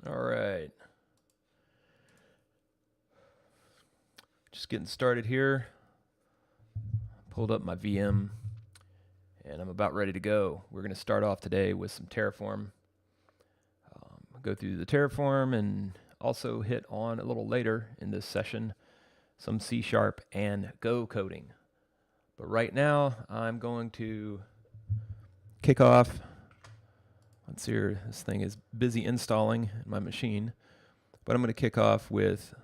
All right. Just getting started here. Pulled up my VM and I'm about ready to go. We're going to start off today with some Terraform. Go through the Terraform and also hit on a little later in this session some C# and Go coding. But right now I'm going to kick off. Let's see here. This thing is busy installing in my machine. But I'm going to kick off with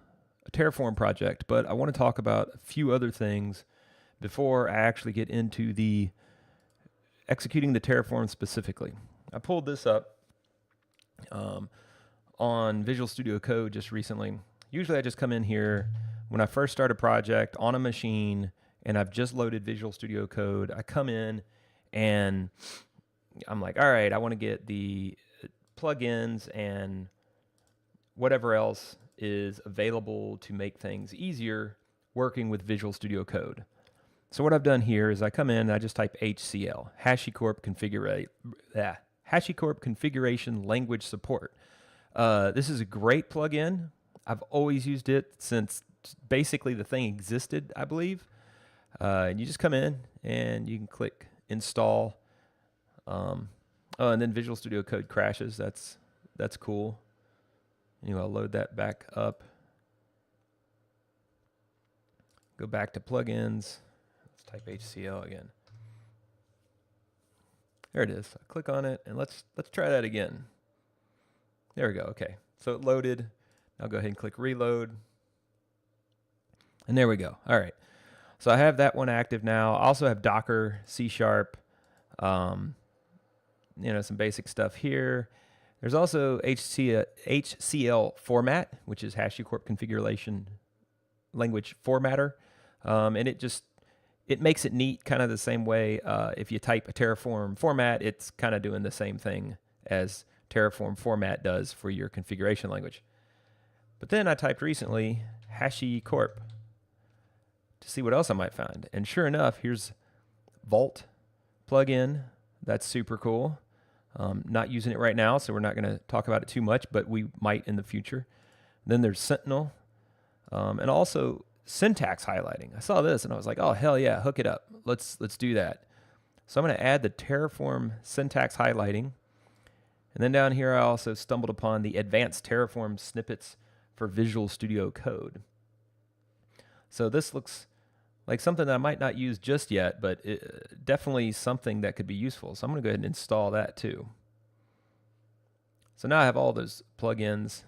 a Terraform project. But I want to talk about a few other things before I actually get into the executing the Terraform specifically. I pulled this up on Visual Studio Code just recently. Usually I just come in here when I first start a project on a machine and I've just loaded Visual Studio Code. I come in and I'm like, all right, I want to get the plugins and whatever else is available to make things easier working with Visual Studio Code. So what I've done here is I come in and I just type HCL, HashiCorp Configuration Language Support. This is a great plugin. I've always used it since basically the thing existed, I believe. And you just come in and you can click install. And then Visual Studio Code crashes. That's cool. Anyway, I'll load that back up. Go back to plugins. Let's type HCL again. There it is. I click on it and let's try that again. There we go. Okay. So it loaded. I'll go ahead and click reload. And there we go. All right. So I have that one active now. I also have Docker, C#, some basic stuff here. There's also HCL format, which is HashiCorp Configuration Language Formatter. And it makes it neat kind of the same way. If you type a Terraform format, it's kind of doing the same thing as Terraform format does for your configuration language. But then I typed recently HashiCorp to see what else I might find. And sure enough, here's Vault plugin. That's super cool. Not using it right now, so we're not going to talk about it too much, but we might in the future. Then there's Sentinel, and also syntax highlighting. I saw this and I was like, oh, hell yeah, hook it up. Let's do that. So I'm going to add the Terraform syntax highlighting. And then down here, I also stumbled upon the advanced Terraform snippets for Visual Studio Code. So this looks like something that I might not use just yet, but definitely something that could be useful. So I'm going to go ahead and install that too. So now I have all those plugins,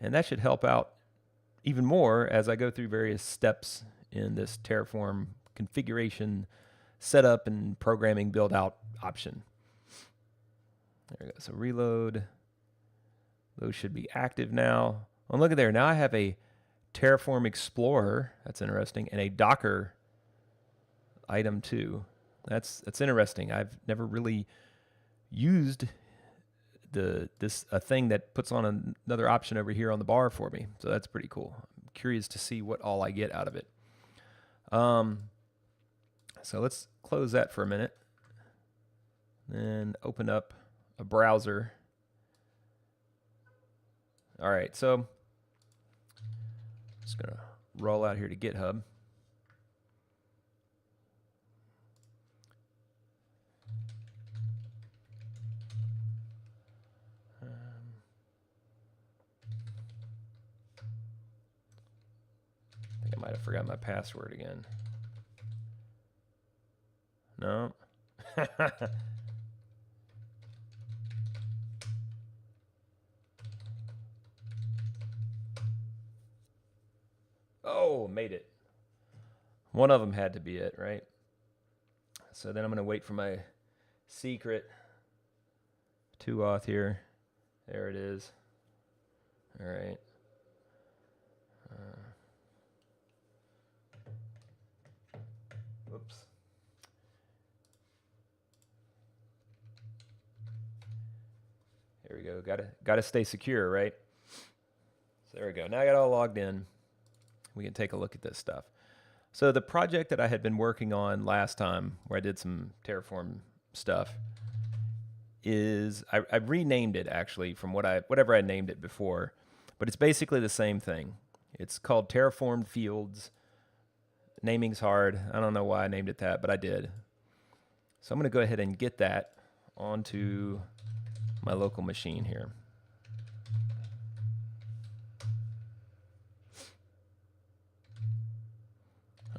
and that should help out even more as I go through various steps in this Terraform configuration setup and programming build out option. There we go. So reload. Those should be active now. Oh, look at there. Now I have a Terraform Explorer. That's interesting. And a Docker item too. That's interesting. I've never really used a thing that puts on another option over here on the bar for me. So that's pretty cool. I'm curious to see what all I get out of it. So let's close that for a minute. Then open up a browser. All right, so just gonna roll out here to GitHub. I think I might have forgot my password again. No. Oh, made it. One of them had to be it, right? So then I'm going to wait for my secret 2auth here. There it is. All right. Whoops. There we go. Gotta stay secure, right? So there we go. Now I got all logged in. We can take a look at this stuff. So the project that I had been working on last time, where I did some Terraform stuff, is, I renamed it actually from whatever I named it before, but it's basically the same thing. It's called Terraform Fields. Naming's hard. I don't know why I named it that, but I did. So I'm going to go ahead and get that onto my local machine here.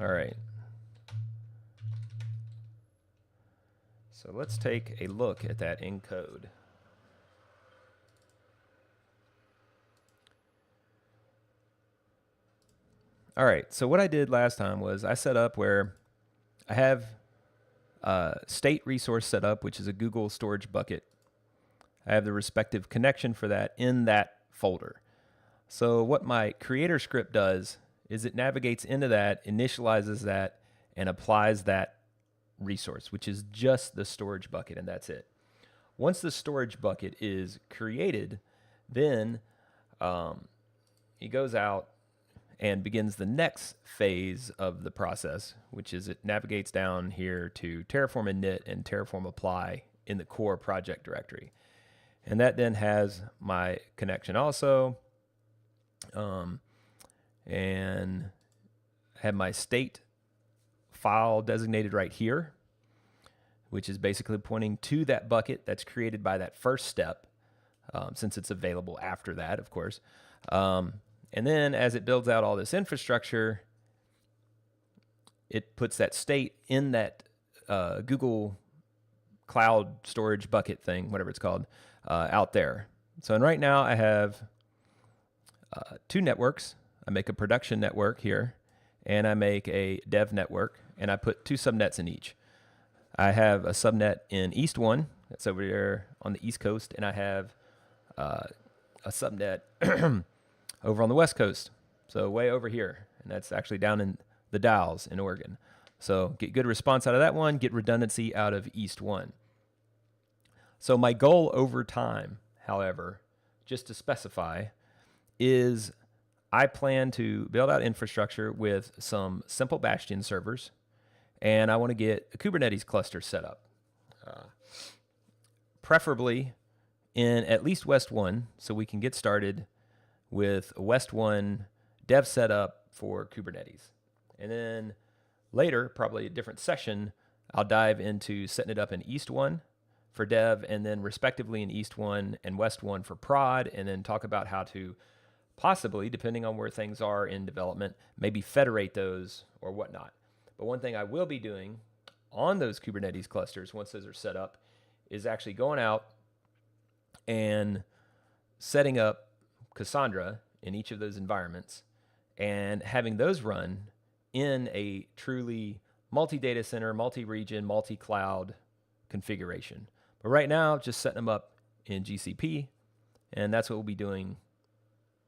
All right. So let's take a look at that in code. All right, so what I did last time was I set up where I have state resource set up, which is a Google storage bucket. I have the respective connection for that in that folder. So what my creator script does is it navigates into that, initializes that, and applies that resource, which is just the storage bucket, and that's it. Once the storage bucket is created, then it goes out and begins the next phase of the process, which is it navigates down here to Terraform init and Terraform apply in the core project directory. And that then has my connection also, and have my state file designated right here, which is basically pointing to that bucket that's created by that first step, since it's available after that, of course. And then as it builds out all this infrastructure, it puts that state in that Google Cloud storage bucket thing, whatever it's called, out there. So and right now I have 2 networks. I make a production network here, and I make a dev network, and I put 2 subnets in each. I have a subnet in East 1, that's over there on the East Coast, and I have a subnet over on the West Coast, so way over here, and that's actually down in the Dalles in Oregon. So get good response out of that one, get redundancy out of East 1. So my goal over time, however, just to specify, is I plan to build out infrastructure with some simple Bastion servers, and I want to get a Kubernetes cluster set up, preferably in at least West 1, so we can get started with a West 1 dev setup for Kubernetes. And then later, probably a different session, I'll dive into setting it up in East 1 for dev, and then respectively in East 1 and West 1 for prod, and then talk about how to possibly, depending on where things are in development, maybe federate those or whatnot. But one thing I will be doing on those Kubernetes clusters, once those are set up, is actually going out and setting up Cassandra in each of those environments and having those run in a truly multi-data center, multi-region, multi-cloud configuration. But right now, just setting them up in GCP, and that's what we'll be doing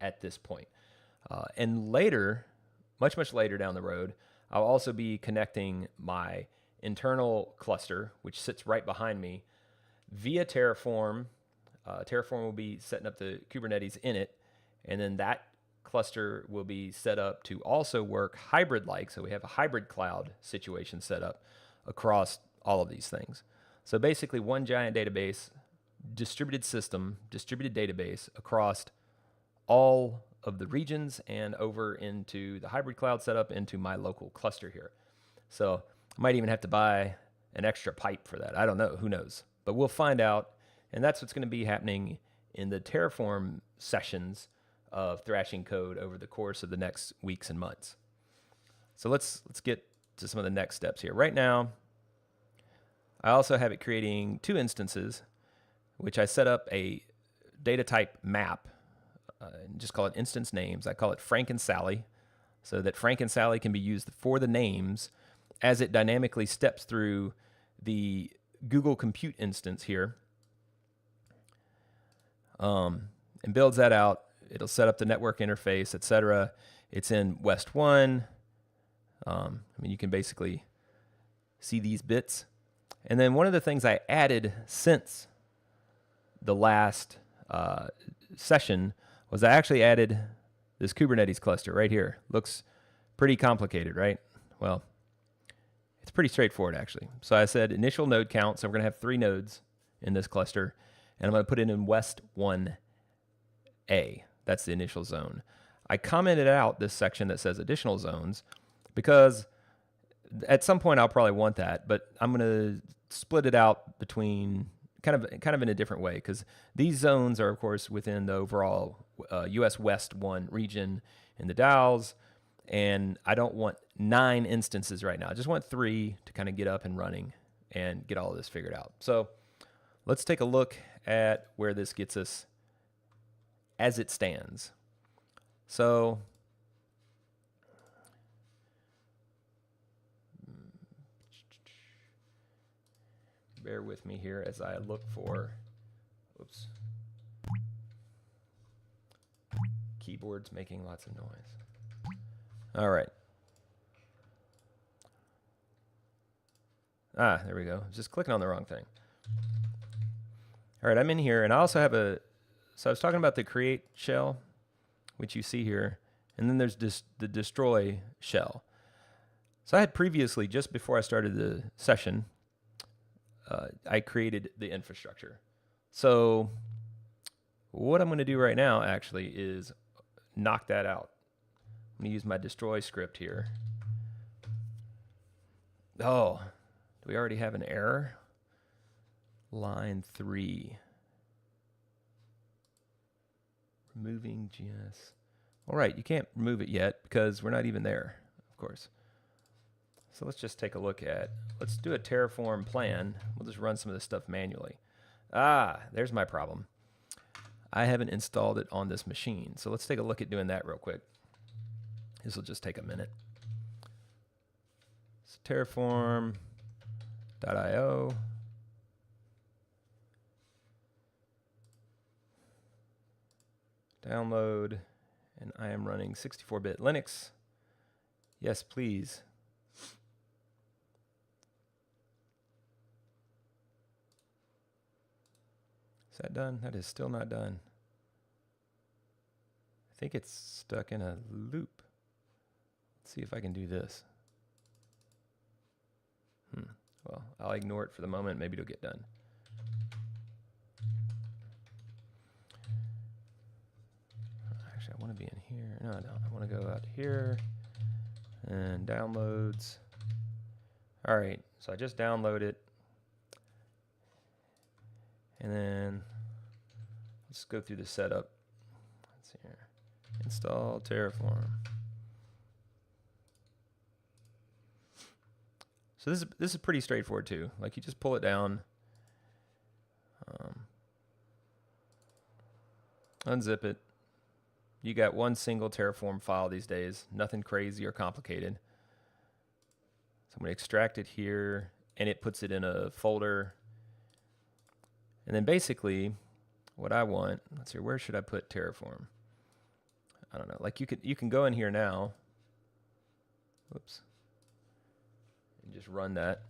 at this point. And later, much later down the road, I'll also be connecting my internal cluster, which sits right behind me, via Terraform. Terraform will be setting up the Kubernetes in it, and then that cluster will be set up to also work hybrid-like, so we have a hybrid cloud situation set up across all of these things. So basically one giant database, distributed system, distributed database across all of the regions and over into the hybrid cloud setup into my local cluster here. So I might even have to buy an extra pipe for that. I don't know, who knows? But we'll find out. And that's what's going to be happening in the Terraform sessions of Thrashing code over the course of the next weeks and months. So let's get to some of the next steps here. Right now, I also have it creating 2 instances, which I set up a data type map, and just call it instance names. I call it Frank and Sally, so that Frank and Sally can be used for the names as it dynamically steps through the Google Compute instance here. And builds that out. It'll set up the network interface, etc. It's in West 1. I mean, you can basically see these bits. And then one of the things I added since the last session was I actually added this Kubernetes cluster right here. Looks pretty complicated, right? Well, it's pretty straightforward actually. So I said initial node count, so we're going to have 3 nodes in this cluster, and I'm going to put it in West 1A. That's the initial zone. I commented out this section that says additional zones because at some point I'll probably want that, but I'm going to split it out between kind of in a different way, because these zones are, of course, within the overall US West 1 region in the DAOs, and I don't want 9 instances right now. I just want 3 to kind of get up and running and get all of this figured out. So let's take a look at where this gets us as it stands. So bear with me here as I look for, oops, keyboard's making lots of noise. All right. Ah, there we go. Just clicking on the wrong thing. All right, I'm in here, and I also have so I was talking about the create shell, which you see here, and then there's the destroy shell. So I had previously, just before I started the session, I created the infrastructure. So what I'm going to do right now actually is knock that out. I'm going to use my destroy script here. Oh, do we already have an error? Line 3. Removing GS. All right, you can't remove it yet because we're not even there, of course. So let's just take a look at, let's do a Terraform plan. We'll just run some of this stuff manually. Ah, there's my problem. I haven't installed it on this machine. So let's take a look at doing that real quick. This will just take a minute. So Terraform.io. Download, and I am running 64-bit Linux. Yes, please. Is that done? That is still not done. I think it's stuck in a loop. Let's see if I can do this. Well, I'll ignore it for the moment. Maybe it'll get done. Actually, I want to be in here. No, I don't. I want to go out here and downloads. All right, so I just download it. And then let's go through the setup. Let's see here. Install Terraform. So this is pretty straightforward too. Like, you just pull it down, unzip it. You got one single Terraform file these days. Nothing crazy or complicated. So I'm going to extract it here, and it puts it in a folder. And then basically, what I want, let's see, where should I put Terraform? I don't know. Like, you can go in here now. Whoops. And just run that.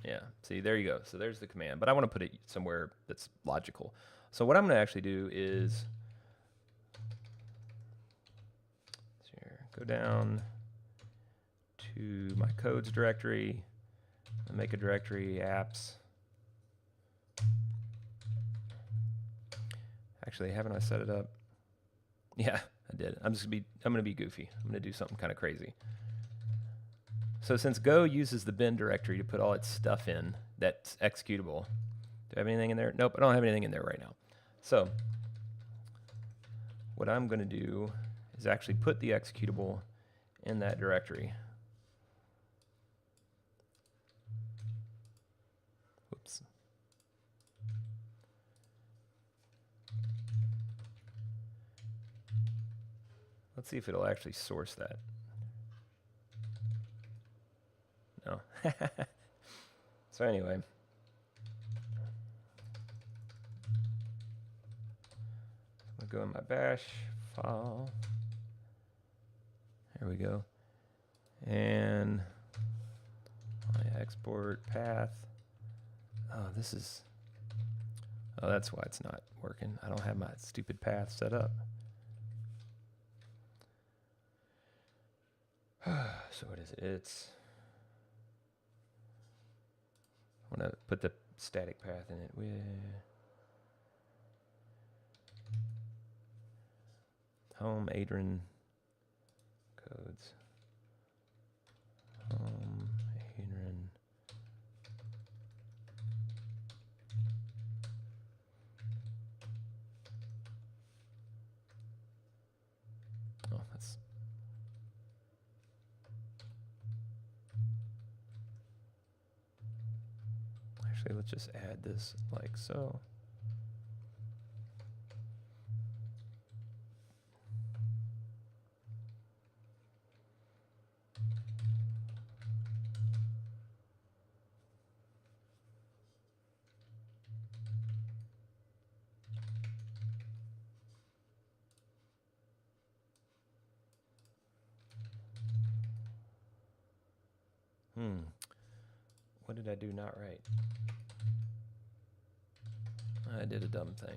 Yeah, see, there you go. So there's the command, but I want to put it somewhere that's logical. So what I'm going to actually do is go down to my codes directory and make a directory apps. Actually, haven't I set it up? Yeah, I did. I'm going to be goofy. I'm going to do something kind of crazy. So since Go uses the bin directory to put all its stuff in that's executable, do I have anything in there? Nope, I don't have anything in there right now. So what I'm going to do is actually put the executable in that directory. Whoops. Let's see if it'll actually source that. No. So anyway, I'm going to go in my bash file. There we go. And my export path. Oh, that's why it's not working. I don't have my stupid path set up. So what is it? It's want to put the static path in it with home Adrian codes. Home Adrian. Oh, that's. Actually, let's just add this like so. What did I do not right? I did a dumb thing.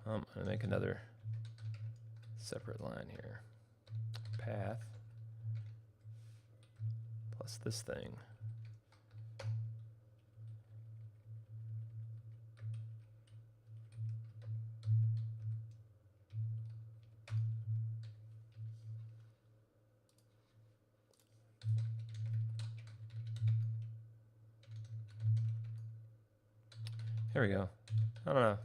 I'm going to make another separate line here. Path plus this thing. There we go. I don't know.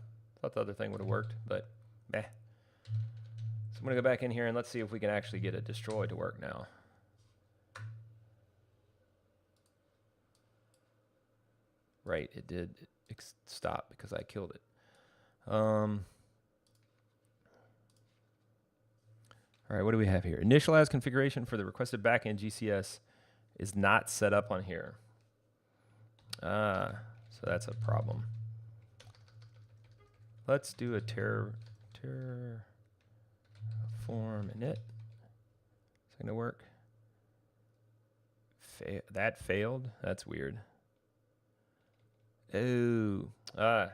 Thought the other thing would have worked, but meh. So I'm going to go back in here and let's see if we can actually get a destroy to work now. Right, it did stop because I killed it. All right, what do we have here? Initialize configuration for the requested backend GCS is not set up on here. So that's a problem. Let's do a Terraform init. Is it going to work? That failed? That's weird. Oh. I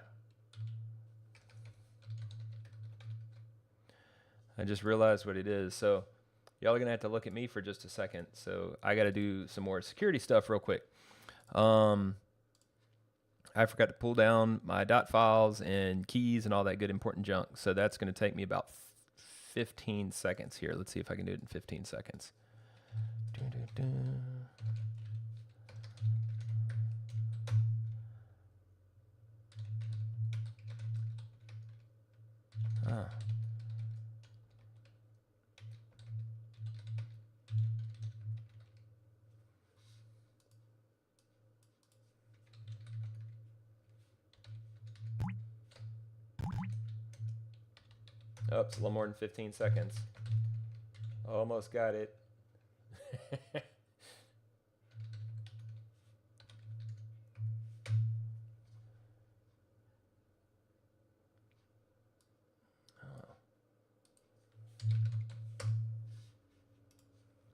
just realized what it is. So y'all are going to have to look at me for just a second. So I got to do some more security stuff real quick. I forgot to pull down my dot files and keys and all that good important junk. So that's going to take me about 15 seconds here. Let's see if I can do it in 15 seconds. Ah. Oh, it's a little more than 15 seconds. Almost got it.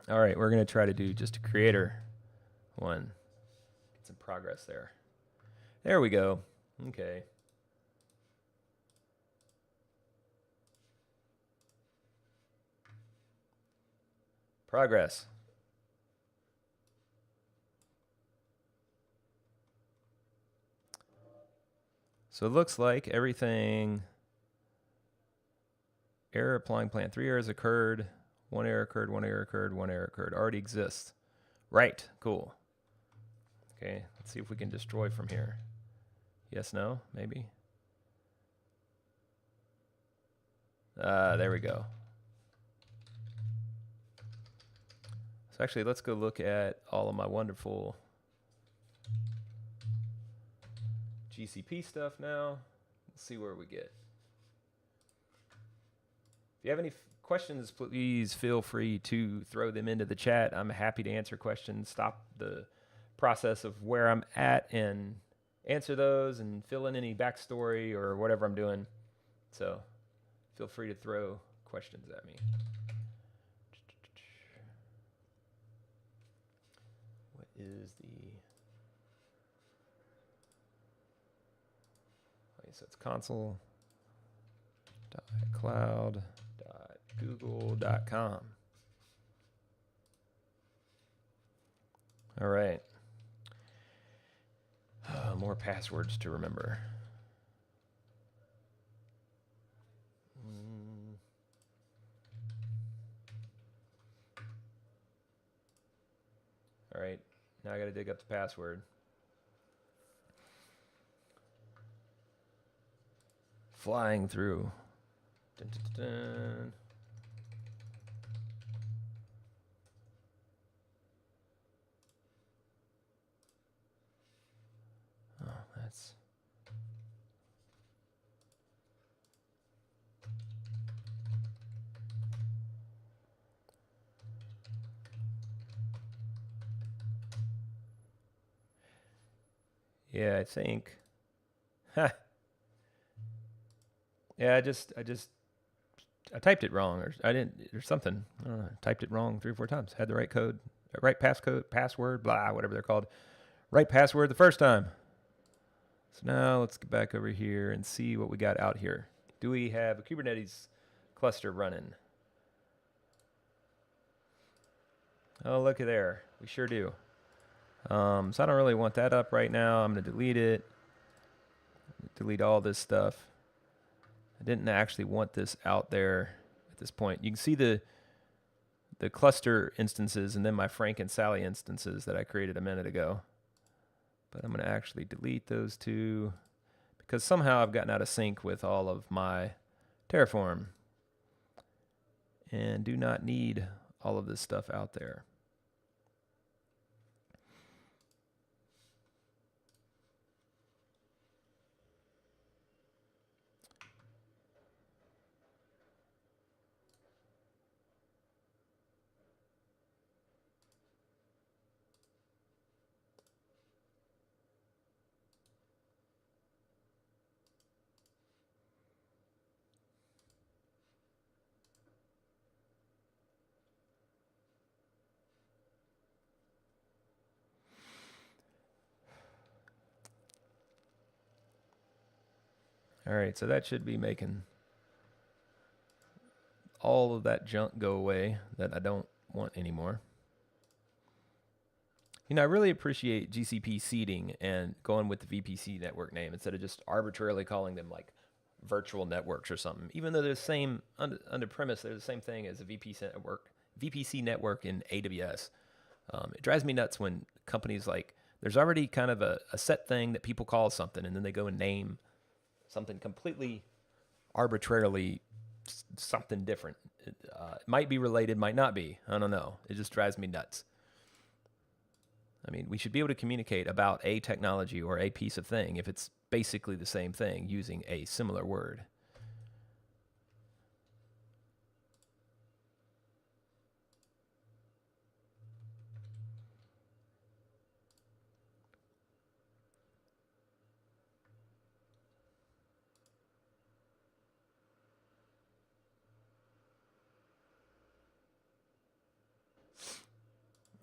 All right, we're going to try to do just a creator one. Get some progress there. There we go. Okay. Progress. So it looks like everything, error applying plan, 3 errors occurred, 1 error occurred, 1 error occurred, 1 error occurred, already exists. Right, cool. Okay, let's see if we can destroy from here. Yes, no, maybe. There we go. So actually, let's go look at all of my wonderful GCP stuff now. Let's see where we get. If you have any questions, please feel free to throw them into the chat. I'm happy to answer questions, stop the process of where I'm at and answer those and fill in any backstory or whatever I'm doing. So feel free to throw questions at me. is the, okay, so it's console.cloud.google.com. All right. More passwords to remember. All right, now I got to dig up the password. Flying through. Dun, dun, dun. Oh, that's... Yeah, I think. Ha. Yeah, I typed it wrong, or I didn't, or something. I don't know, I typed it wrong 3 or 4 times. Had the right code, right password, blah, whatever they're called. Right password the first time. So now let's get back over here and see what we got out here. Do we have a Kubernetes cluster running? Oh, look at there. We sure do. So I don't really want that up right now. I'm going to delete it. Delete all this stuff. I didn't actually want this out there at this point. You can see the cluster instances and then my Frank and Sally instances that I created a minute ago. But I'm going to actually delete those two because somehow I've gotten out of sync with all of my Terraform and do not need all of this stuff out there. All right, so that should be making all of that junk go away that I don't want anymore. You know, I really appreciate GCP seeding and going with the VPC network name instead of just arbitrarily calling them like virtual networks or something. Even though they're the same under premise, they're the same thing as a VPC network in AWS. It drives me nuts when companies like there's already kind of a set thing that people call something, and then they go and name something completely arbitrarily something different. It might be related, might not be. I don't know. It just drives me nuts. I mean, we should be able to communicate about a technology or a piece of thing if it's basically the same thing using a similar word.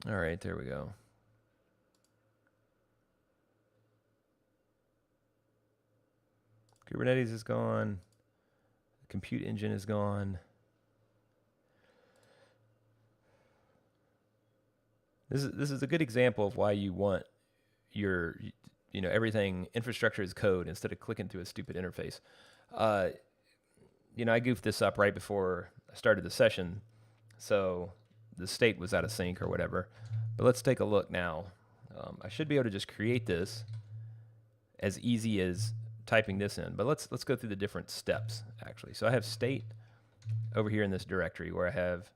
All right, there we go. Kubernetes is gone. The compute engine is gone. This is a good example of why you want your, you know, everything infrastructure as code instead of clicking through a stupid interface. You know, I goofed this up right before I started the session, so the state was out of sync or whatever. But let's take a look now. I should be able to just create this as easy as typing this in, but let's go through the different steps actually. So I have state over here in this directory where I have,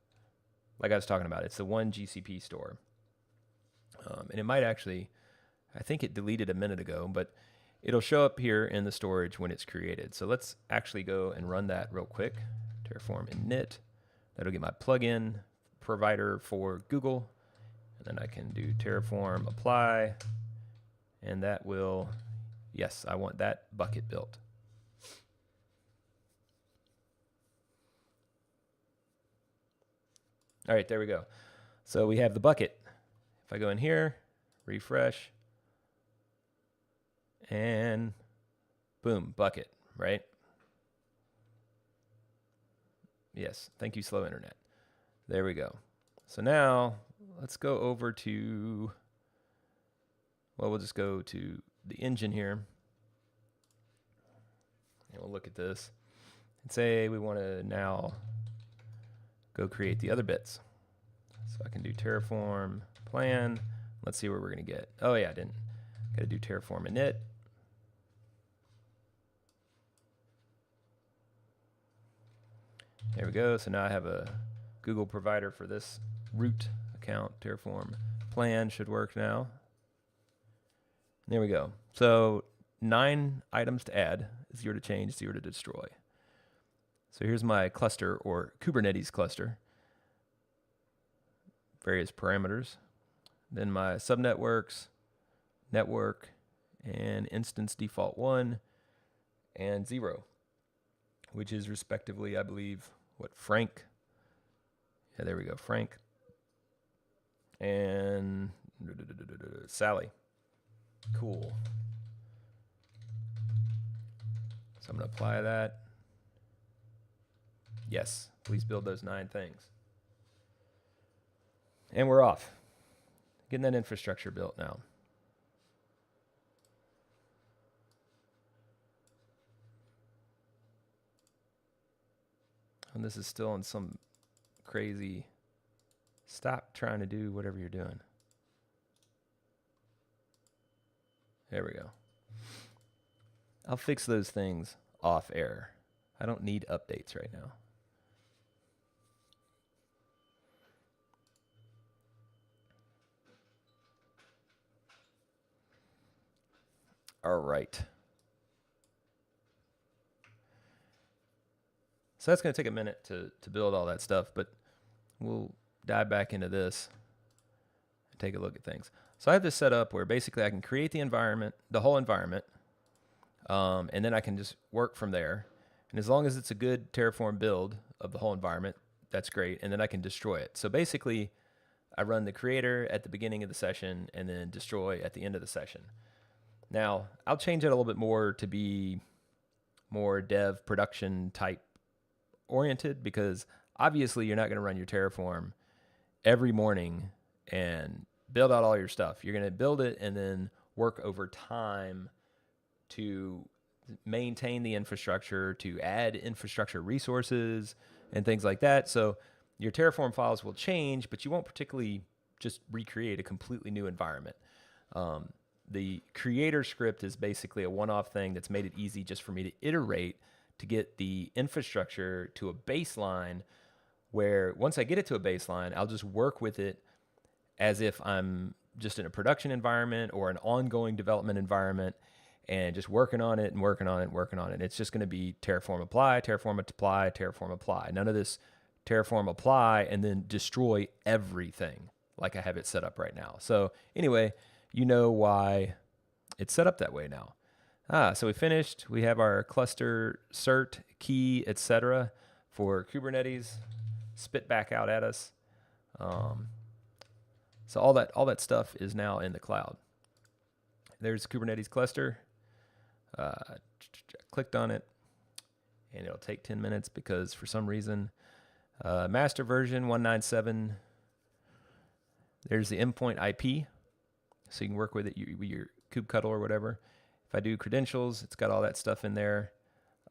like I was talking about, it's the one GCP store. And it might actually, I think it deleted a minute ago, but it'll show up here in the storage when it's created. So let's actually go and run that real quick. Terraform init. That'll get my plugin provider for Google. And then I can do Terraform apply. And that will, yes, I want that bucket built. All right, there we go. So we have the bucket. If I go in here, refresh, and boom, bucket, right? Yes, thank you, slow internet. There we go. So now let's go over to, well, we'll just go to the engine here. And we'll look at this and say we want to now go create the other bits. So I can do Terraform plan. Let's see where we're going to get. Oh yeah, I didn't. Got to do Terraform init. There we go. So now I have a Google provider for this root account. Terraform plan should work now. There we go. So 9 items to add, 0 to change, 0 to destroy. So here's my cluster, or Kubernetes cluster. Various parameters. Then my subnetworks, network, and instance default 1 and 0, which is respectively, I believe, what, Frank? Yeah, there we go, Frank. And Sally. Cool. So I'm going to apply that. Yes, please build those 9 things. And we're off. Getting that infrastructure built now. And this is still on some crazy, stop trying to do whatever you're doing. There we go. I'll fix those things off air. I don't need updates right now. All right. So that's going to take a minute to build all that stuff, but we'll dive back into this and take a look at things. So I have this set up where basically I can create the environment, the whole environment, and then I can just work from there. And as long as it's a good Terraform build of the whole environment, that's great. And then I can destroy it. So basically, I run the creator at the beginning of the session and then destroy at the end of the session. Now, I'll change it a little bit more to be more dev production type oriented, because obviously you're not going to run your Terraform every morning and build out all your stuff. You're going to build it and then work over time to maintain the infrastructure, to add infrastructure resources and things like that. So your Terraform files will change, but you won't particularly just recreate a completely new environment. The creator script is basically a one-off thing that's made it easy just for me to iterate to get the infrastructure to a baseline where once I get it to a baseline, I'll just work with it as if I'm just in a production environment or an ongoing development environment and just working on it and working on it and working on it. It's just going to be Terraform apply, Terraform apply, Terraform apply. None of this Terraform apply and then destroy everything like I have it set up right now. So anyway, you know why it's set up that way now. So we finished. We have our cluster cert, key, etc. for Kubernetes spit back out at us. So all that stuff is now in the cloud. There's Kubernetes cluster. Clicked on it, and it'll take 10 minutes because for some reason, master version 197. There's the endpoint IP, so you can work with it with your kubectl or whatever. If I do credentials, it's got all that stuff in there.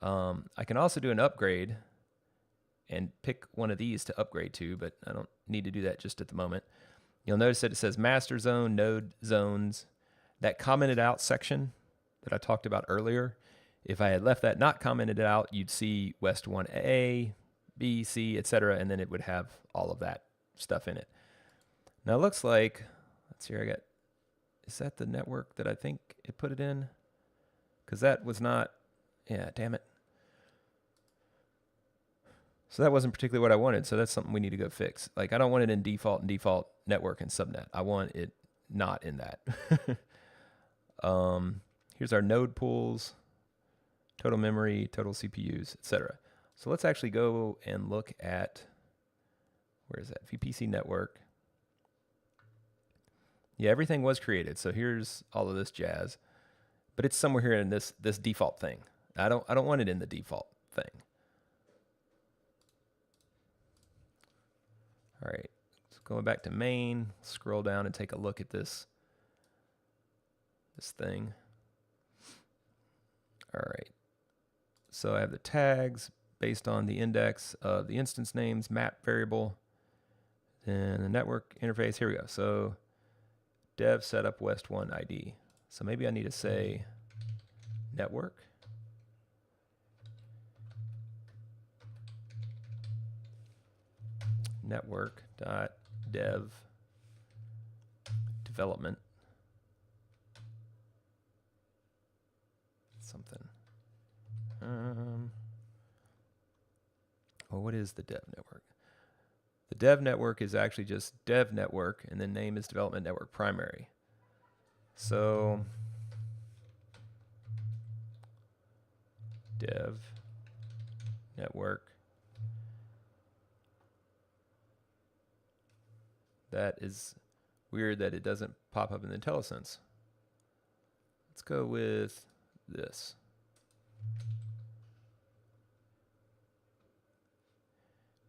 I can also do an upgrade and pick one of these to upgrade to, but I don't need to do that just at the moment. You'll notice that it says master zone, node zones. That commented out section that I talked about earlier, if I had left that not commented out, you'd see West 1A, B, C, etc., and then it would have all of that stuff in it. Now it looks like, let's see here, is that the network that I think it put it in? Because that was not, yeah, damn it. So that wasn't particularly what I wanted, so that's something we need to go fix. Like, I don't want it in default network and subnet. I want it not in that. Here's our node pools, total memory, total CPUs, etc. So let's actually go and look at, where is that? VPC network. Yeah, everything was created. So here's all of this jazz, but it's somewhere here in this default thing. I don't want it in the default thing. All right, so going back to main, scroll down and take a look at this thing. All right, so I have the tags based on the index of the instance names map variable. Then the network interface, here we go. So dev setup west 1 ID. So maybe I need to say network. Network dot dev development something. Well, what is the dev network? The dev network is actually just dev network, and then name is development network primary. So dev network. That is weird that it doesn't pop up in the IntelliSense. Let's go with this.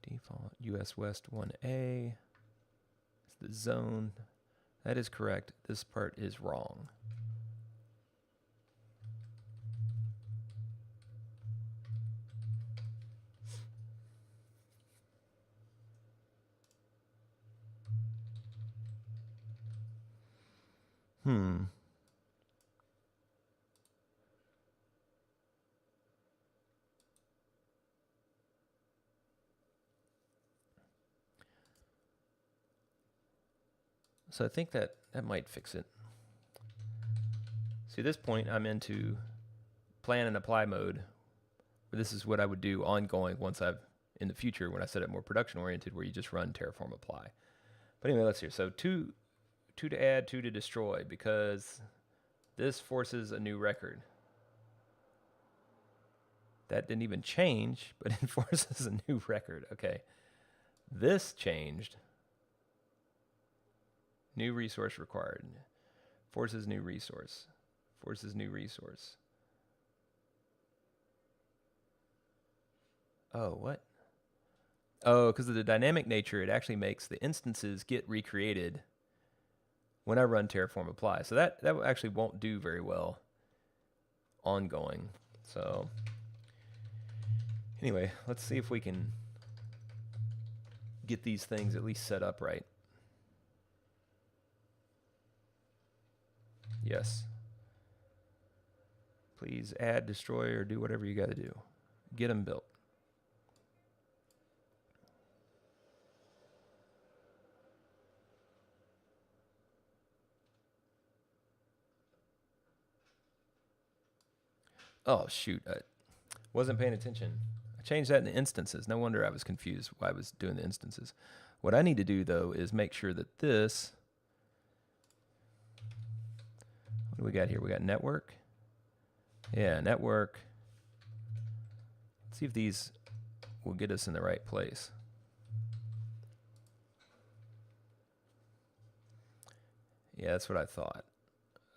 Default US West 1A. It's the zone. That is correct. This part is wrong. So I think that might fix it. See, at this point, I'm into plan and apply mode. This is what I would do ongoing once in the future, when I set it more production oriented, where you just run Terraform apply. But anyway, let's see. So two to add, 2 to destroy, because this forces a new record. That didn't even change, but it forces a new record. Okay. This changed. New resource required. Forces new resource. Forces new resource. Oh, what? Oh, because of the dynamic nature, it actually makes the instances get recreated when I run Terraform apply. So that actually won't do very well ongoing. So anyway, let's see if we can get these things at least set up right. Yes. Please add, destroy, or do whatever you got to do. Get them built. Oh, shoot. I wasn't paying attention. I changed that in the instances. No wonder I was confused why I was doing the instances. What I need to do, though, is make sure that this... What do we got here? We got network. Yeah, network. Let's see if these will get us in the right place. Yeah, that's what I thought.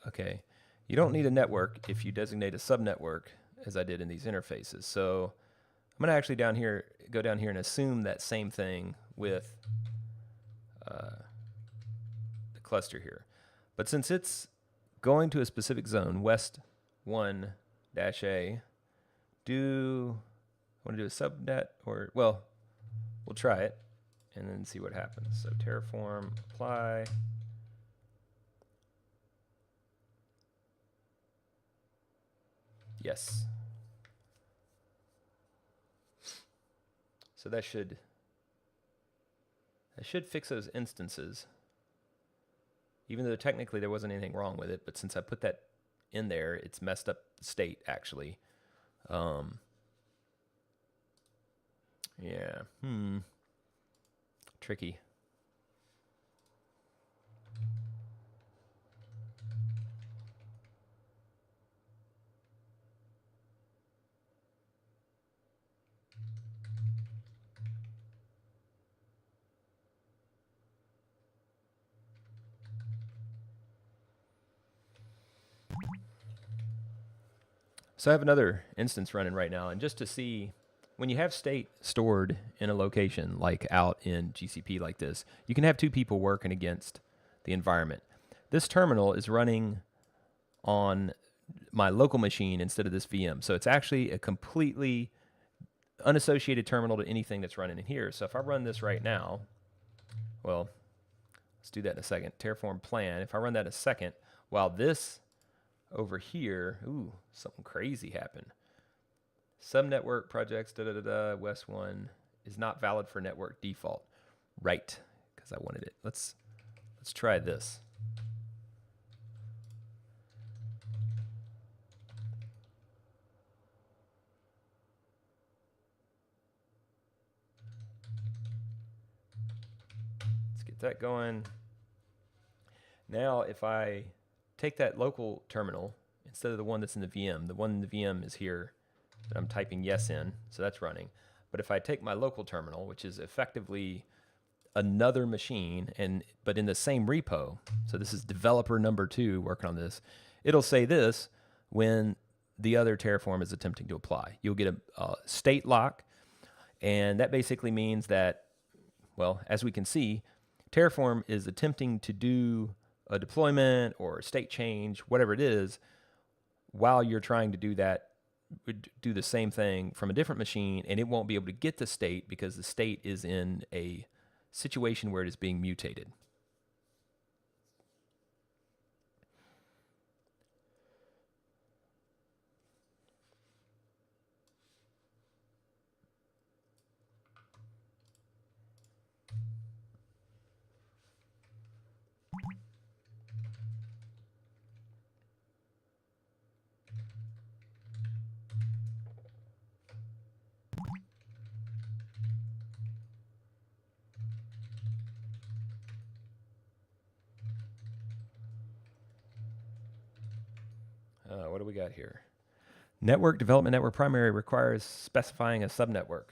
Okay. You don't need a network if you designate a subnetwork, as I did in these interfaces. So I'm going to actually go down here and assume that same thing with the cluster here. But since it's going to a specific zone, West 1-A, I want to do a subnet, or, well, we'll try it and then see what happens. So Terraform apply. Yes. So that should fix those instances, even though technically there wasn't anything wrong with it. But since I put that in there, it's messed up the state, actually. Yeah. Tricky. So I have another instance running right now, and just to see, when you have state stored in a location, like out in GCP like this, you can have two people working against the environment. This terminal is running on my local machine instead of this VM. So it's actually a completely unassociated terminal to anything that's running in here. So if I run this right now, well, let's do that in a second. Terraform plan. If I run that in a second, while this over here, ooh, something crazy happened. Subnetwork projects, West 1 is not valid for network default. Right, because I wanted it. Let's try this. Let's get that going. Now, if I take that local terminal instead of the one that's in the VM, the one in the VM is here that I'm typing yes in, so that's running. But if I take my local terminal, which is effectively another machine, but in the same repo, so this is developer number 2 working on this, it'll say this when the other Terraform is attempting to apply. You'll get a state lock, and that basically means that, well, as we can see, Terraform is attempting to do a deployment or a state change, whatever it is, while you're trying to do that, do the same thing from a different machine, and it won't be able to get the state because the state is in a situation where it is being mutated. What do we got here? Network development network primary requires specifying a subnetwork.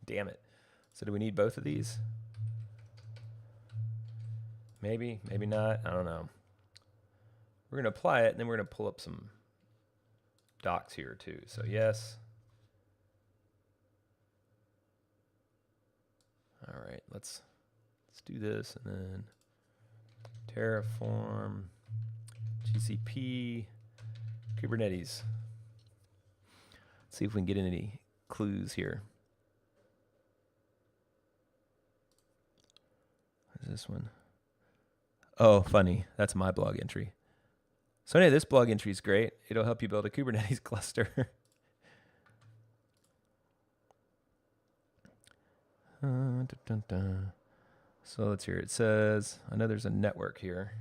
Damn it. So do we need both of these? Maybe, maybe not. I don't know. We're going to apply it, and then we're going to pull up some docs here too. So yes. All right, let's do this, and then Terraform, GCP, Kubernetes. Let's see if we can get any clues here. What is this one? Oh, funny. That's my blog entry. So anyway, this blog entry is great. It'll help you build a Kubernetes cluster. So let's hear. It says, I know there's a network here.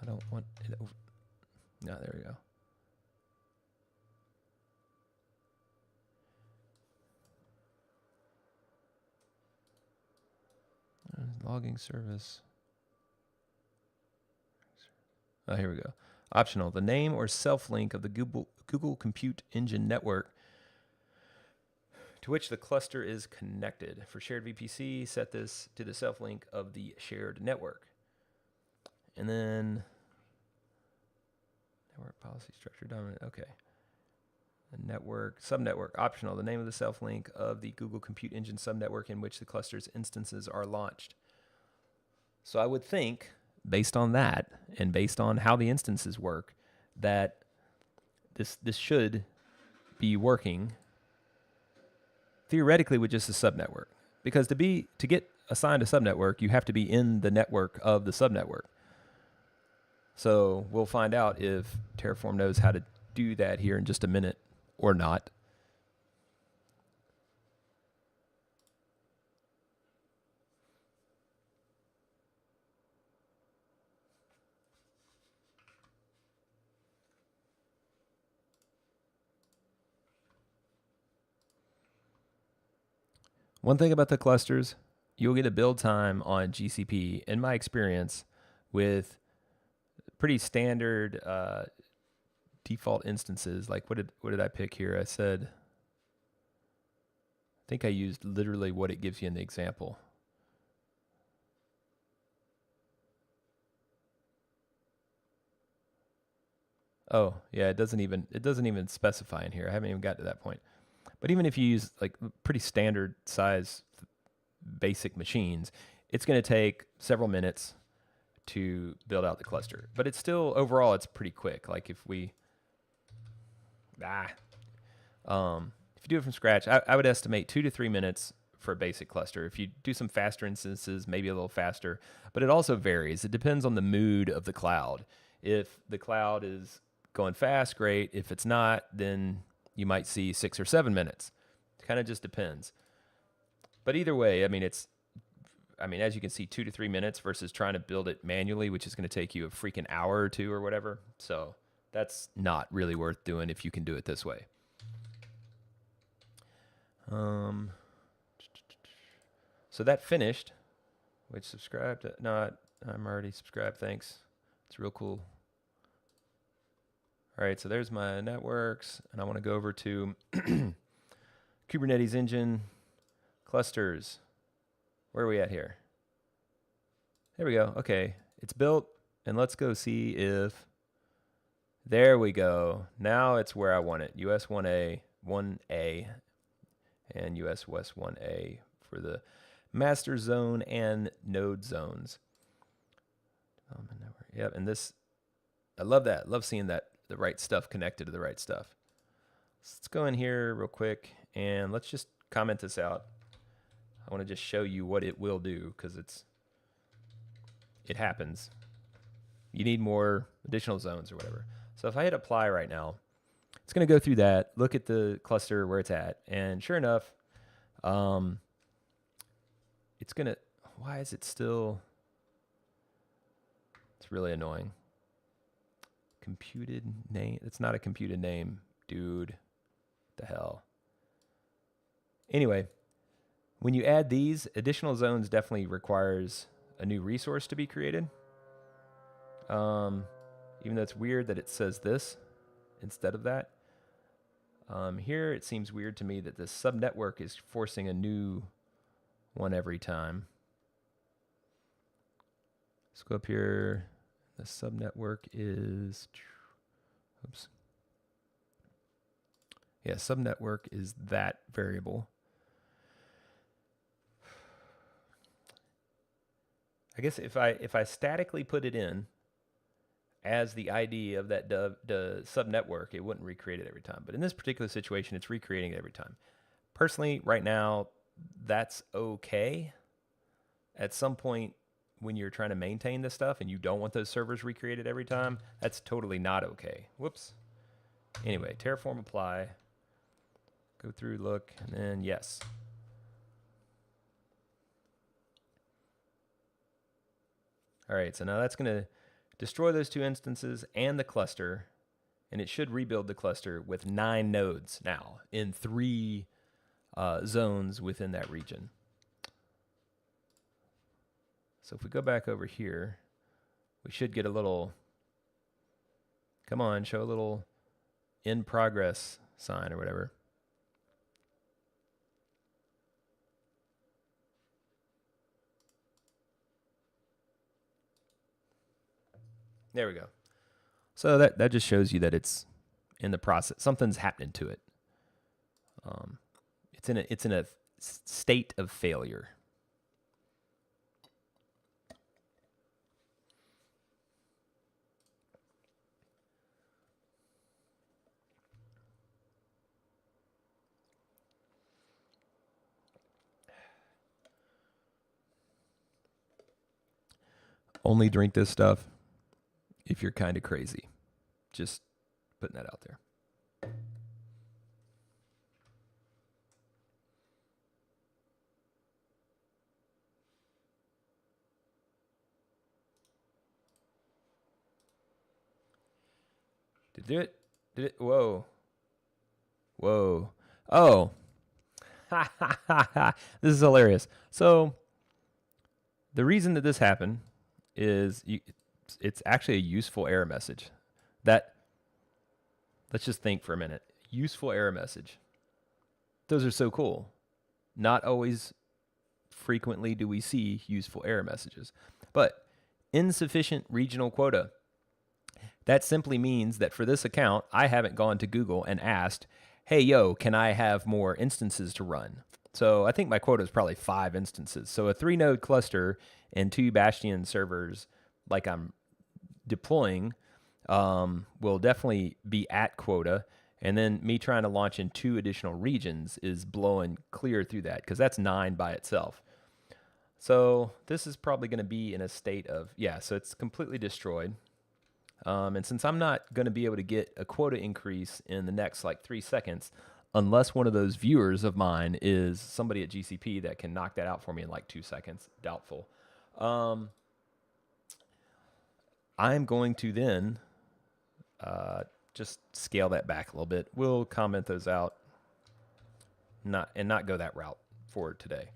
I don't want it. No, there we go. Logging service. Oh, here we go. Optional. The name or self-link of the Google Compute Engine network to which the cluster is connected. For shared VPC, set this to the self-link of the shared network. And then network policy structure dominant. Okay. The network, subnetwork, optional. The name of the self-link of the Google Compute Engine subnetwork in which the cluster's instances are launched. So I would think, based on that, and based on how the instances work, that this should be working theoretically with just a subnetwork. Because to get assigned a subnetwork, you have to be in the network of the subnetwork. So we'll find out if Terraform knows how to do that here in just a minute or not. One thing about the clusters, you'll get a build time on GCP, in my experience, with pretty standard default instances. Like what did I pick here? I think I used literally what it gives you in the example. Oh, yeah, it doesn't even specify in here. I haven't even got to that point. But even if you use like pretty standard size basic machines, it's going to take several minutes to build out the cluster. But it's still, overall, it's pretty quick. Like if we, if you do it from scratch, I would estimate 2 to 3 minutes for a basic cluster. If you do some faster instances, maybe a little faster, but it also varies. It depends on the mood of the cloud. If the cloud is going fast, great. If it's not, then you might see 6 or 7 minutes. It kind of just depends. But either way, I mean, as you can see, 2 to 3 minutes versus trying to build it manually, which is going to take you a freaking hour or two or whatever. So that's not really worth doing if you can do it this way. So that finished. Which subscribed? No, I'm already subscribed. Thanks. It's real cool. All right, so there's my networks, and I want to go over to Kubernetes engine clusters. Where are we at here? There we go. Okay, it's built, and let's go see if. There we go. Now it's where I want it. US 1A, and US West 1A for the master zone and node zones. Yep, and this, I love that. Love seeing that the right stuff connected to the right stuff. So let's go in here real quick and let's just comment this out. I want to just show you what it will do because it happens. You need more additional zones or whatever. So if I hit apply right now, it's going to go through that, look at the cluster where it's at, and sure enough, it's going to, why is it still, it's really annoying. Computed name, it's not a computed name, dude. What the hell? Anyway, when you add these, additional zones definitely requires a new resource to be created. Even though it's weird that it says this instead of that. Here it seems weird to me that this subnetwork is forcing a new one every time. Let's go up here. The subnetwork is, oops. Yeah, subnetwork is that variable. I guess if I statically put it in as the ID of that the subnetwork, it wouldn't recreate it every time. But in this particular situation, it's recreating it every time. Personally, right now, that's okay. At some point, when you're trying to maintain this stuff and you don't want those servers recreated every time, that's totally not okay. Whoops. Anyway, Terraform apply. Go through, look, and then yes. All right, so now that's going to destroy those 2 instances and the cluster, and it should rebuild the cluster with 9 nodes now in 3 zones within that region. So if we go back over here, we should get a little, come on, show a little in progress sign or whatever. There we go. So that just shows you that it's in the process. Something's happening to it. It's in a state of failure. Only drink this stuff if you're kind of crazy. Just putting that out there. Did it? Whoa. Whoa. Oh. This is hilarious. So the reason that this happened is it's actually a useful error message. Let's just think for a minute. Useful error message. Those are so cool. Not always frequently do we see useful error messages. But insufficient regional quota. That simply means that for this account, I haven't gone to Google and asked, hey, yo, can I have more instances to run? So I think my quota is probably 5 instances. So a 3-node cluster and 2 Bastion servers, like I'm deploying, will definitely be at quota. And then me trying to launch in 2 additional regions is blowing clear through that, because that's 9 by itself. So this is probably going to be in a state of, yeah, so it's completely destroyed. And since I'm not going to be able to get a quota increase in the next like 3 seconds, unless one of those viewers of mine is somebody at GCP that can knock that out for me in like 2 seconds, doubtful. I'm going to then just scale that back a little bit. We'll comment those out, not go that route for today.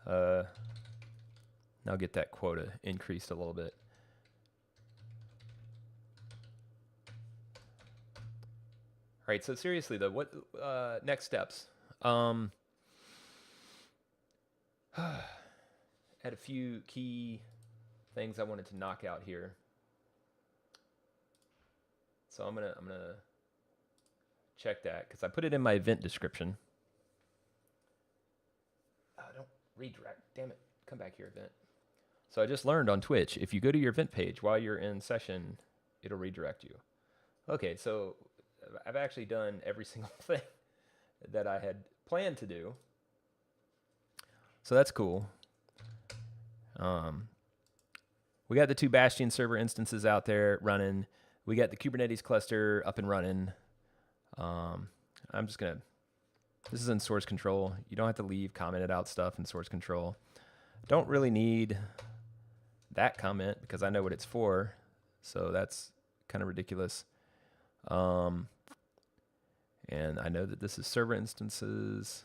Now get that quota increased a little bit. All right, so seriously though, what next steps? Had a few key things I wanted to knock out here. So I'm gonna check that, because I put it in my event description. Don't redirect. Damn it. Come back here, event. So I just learned on Twitch, if you go to your event page while you're in session, it'll redirect you. Okay, so I've actually done every single thing that I had planned to do. So that's cool. We got the 2 Bastion server instances out there running. We got the Kubernetes cluster up and running. I'm just going to, this is in source control. You don't have to leave commented out stuff in source control. Don't really need that comment because I know what it's for. So that's kind of ridiculous. And I know that this is server instances,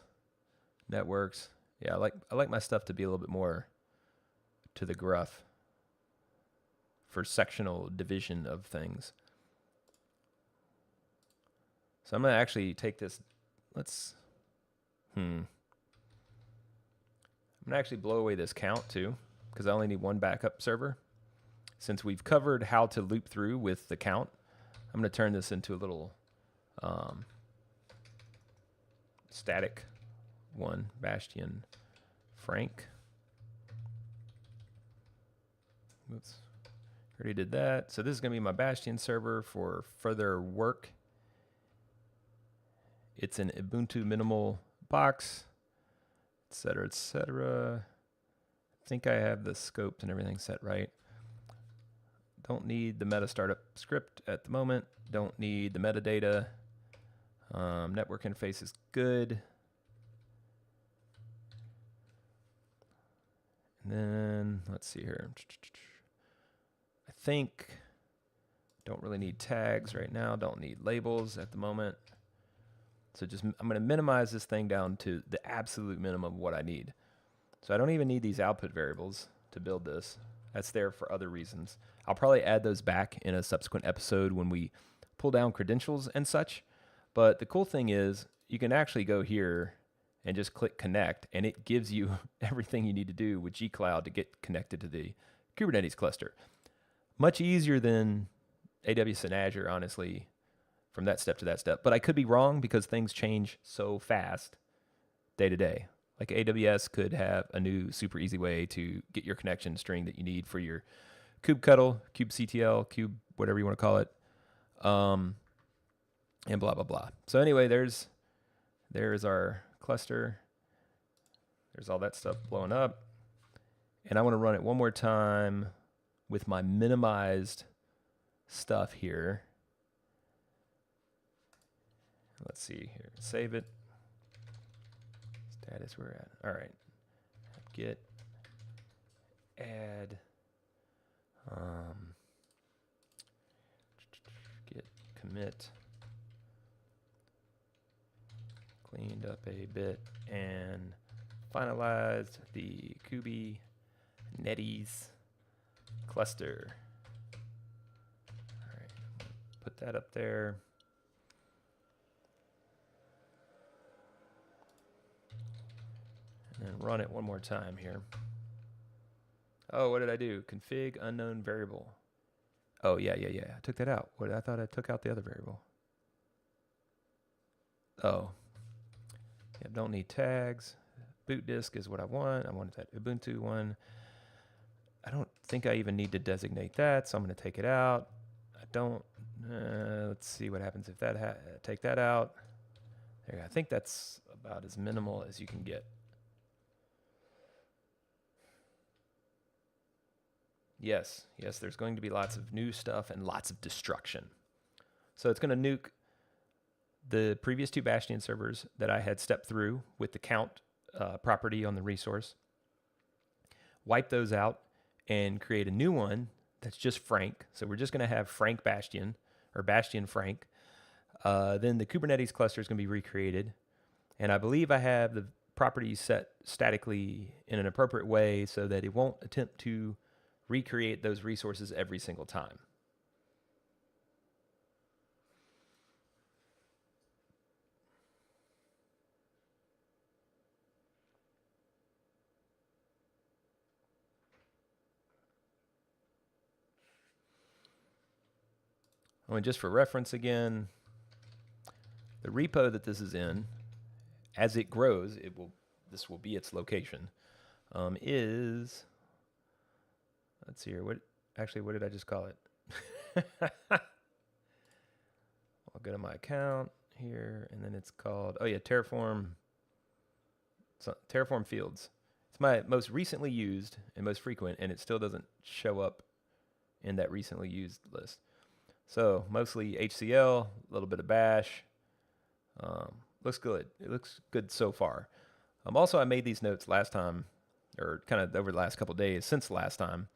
networks. Yeah, I like my stuff to be a little bit more to the gruff for sectional division of things. So I'm going to actually take this. I'm going to actually blow away this count too, because I only need 1 backup server. Since we've covered how to loop through with the count, I'm going to turn this into a little static one, Bastion Frank. Oops. Already did that. So this is going to be my Bastion server for further work. It's an Ubuntu minimal box, etc., etc. I think I have the scopes and everything set right. Don't need the meta startup script at the moment. Don't need the metadata. Network interface is good. And then let's see here. I think don't really need tags right now. Don't need labels at the moment. So just I'm going to minimize this thing down to the absolute minimum of what I need. So I don't even need these output variables to build this. That's there for other reasons. I'll probably add those back in a subsequent episode when we pull down credentials and such. But the cool thing is you can actually go here and just click connect, and it gives you everything you need to do with gcloud to get connected to the Kubernetes cluster. Much easier than AWS and Azure, honestly, from that step to that step. But I could be wrong because things change so fast day to day. Like AWS could have a new super easy way to get your connection string that you need for your kubectl, kubectl, kube, whatever you want to call it, and blah, blah, blah. So anyway, there's our cluster. There's all that stuff blowing up. And I want to run it one more time with my minimized stuff here. Let's see here. Save it. Status we're at. All right. Git add git commit cleaned up a bit and finalized the Kubernetes cluster. All right. Put that up there. And run it one more time here. Oh, what did I do? Config unknown variable. Oh, yeah. I took that out. I thought I took out the other variable. Oh. Yeah, don't need tags. Boot disk is what I want. I want that Ubuntu one. I don't think I even need to designate that, so I'm going to take it out. I don't. Let's see what happens if that take that out. There, I think that's about as minimal as you can get. Yes, there's going to be lots of new stuff and lots of destruction. So it's going to nuke the previous 2 Bastion servers that I had stepped through with the count property on the resource, wipe those out, and create a new one that's just Frank. So we're just going to have Frank Bastion, or Bastion Frank. Then the Kubernetes cluster is going to be recreated. And I believe I have the properties set statically in an appropriate way so that it won't attempt to recreate those resources every single time. And just for reference again, the repo that this is in, as it grows, this will be its location, is, let's see here, what did I just call it? I'll go to my account here, and then it's called, Terraform Fields. It's my most recently used and most frequent, and it still doesn't show up in that recently used list. So mostly HCL, a little bit of Bash. Looks good. It looks good so far. Also, I made these notes last time, or kind of over the last couple of days since last time,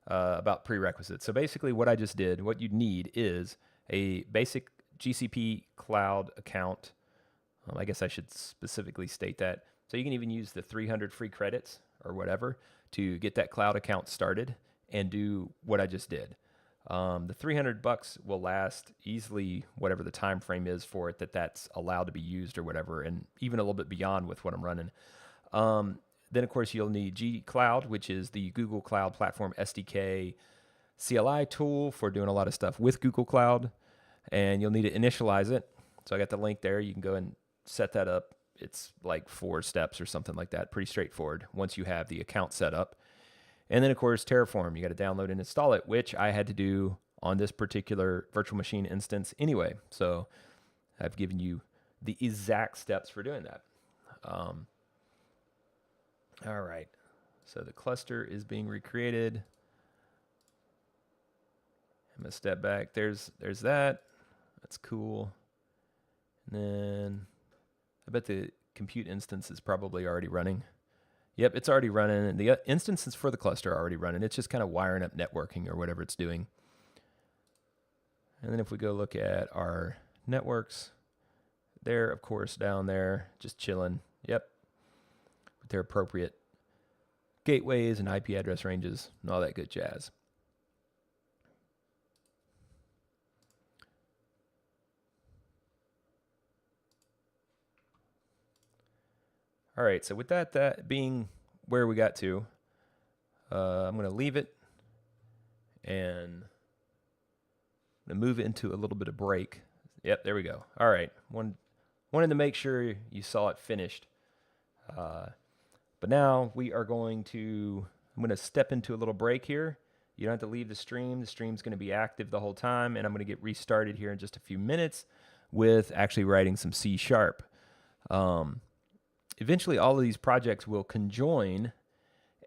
about prerequisites. So basically what I just did, what you need is a basic GCP cloud account. I guess I should specifically state that. So you can even use the 300 free credits or whatever to get that cloud account started and do what I just did. The $300 will last easily whatever the time frame is for it that's allowed to be used or whatever, and even a little bit beyond with what I'm running. Then, of course, you'll need G Cloud, which is the Google Cloud Platform SDK CLI tool for doing a lot of stuff with Google Cloud, and you'll need to initialize it. So I got the link there. You can go and set that up. It's like 4 steps or something like that. Pretty straightforward once you have the account set up. And then, of course, Terraform. You got to download and install it, which I had to do on this particular virtual machine instance anyway. So I've given you the exact steps for doing that. All right. So the cluster is being recreated. I'm going to step back. There's that. That's cool. And then I bet the compute instance is probably already running. Yep, it's already running, and the instances for the cluster are already running. It's just kind of wiring up networking or whatever it's doing. And then if we go look at our networks, they're, of course, down there, just chilling. Yep, with their appropriate gateways and IP address ranges and all that good jazz. All right, so with that being where we got to, I'm going to leave it and I'm going to move it into a little bit of break. Yep, there we go. All right, wanted to make sure you saw it finished. But now we are I'm going to step into a little break here. You don't have to leave the stream. The stream's going to be active the whole time, and I'm going to get restarted here in just a few minutes with actually writing some C#. Eventually, all of these projects will conjoin,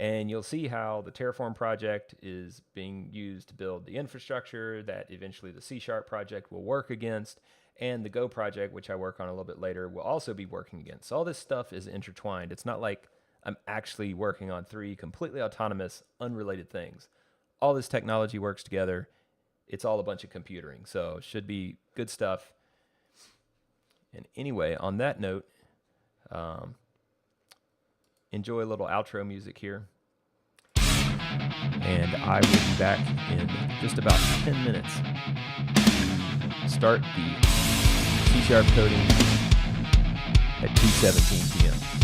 and you'll see how the Terraform project is being used to build the infrastructure that eventually the C# project will work against, and the Go project, which I work on a little bit later, will also be working against. So all this stuff is intertwined. It's not like I'm actually working on 3 completely autonomous, unrelated things. All this technology works together. It's all a bunch of computering, so it should be good stuff. And anyway, on that note, enjoy a little outro music here. And I will be back in just about 10 minutes. Start the C# coding at 2:17 p.m.